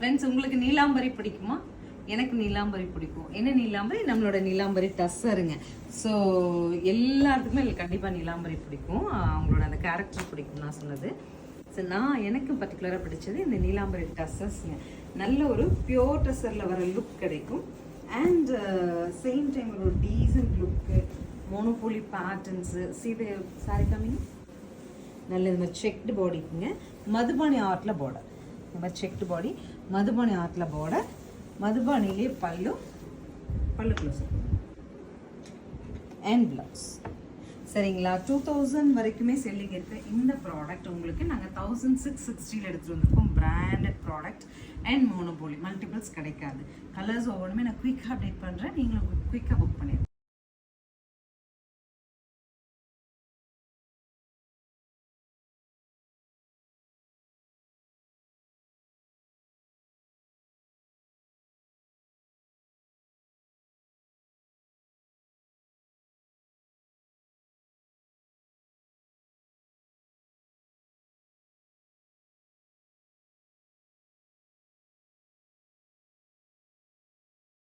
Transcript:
Friends, உங்களுக்கு நீலாம்பரி பிடிக்குமா? எனக்கு நீலாம்பரி பிடிக்கும். என்ன நீலாம்பரி? நம்மளோட நீலாம்பரி டஸ்ஸருங்க. ஸோ எல்லாத்துக்குமே எனக்கு கண்டிப்பாக நீலாம்பரி பிடிக்கும். அவங்களோட அந்த கேரக்டர் பிடிக்கும் நான் சொன்னது. ஸோ எனக்கு பர்டிகுலராக பிடிச்சது இந்த நீலாம்பரி டஸ்ஸஸ்ங்க. நல்ல ஒரு பியோர் டஸ்ஸரில் வர லுக் கிடைக்கும். அண்ட் சேம் டைம் ஒரு டீசன்ட் லுக்கு, மோனோபோலி பேட்டர்ன்ஸு. சீதை சாரி கம்மிங்க நல்ல இந்த மாதிரி செக்டு பாடிக்குங்க. மதுபானி ஆர்ட்டில் பார்டர், இந்த மாதிரி செக்டு பாடி, மதுபானி ஆர்ட்டில் பார்டர், மதுபானிலே பல்லு க்ளோஸ் அண்ட் ப்ளவுஸ். சரிங்களா? 2000 வரைக்குமே செல்லிங் இருக்கு. இந்த ப்ராடக்ட் உங்களுக்கு நாங்கள் 1660 எடுத்துகிட்டு வந்திருக்கோம். Branded product and monopoly multiples கிடைக்காது. கலர்ஸ் ஒவ்வொன்றுமே நான் குயிக்காக அப்டேட் பண்ணுறேன். நீங்களும் குயிக்காக புக் பண்ணிடுறேன்.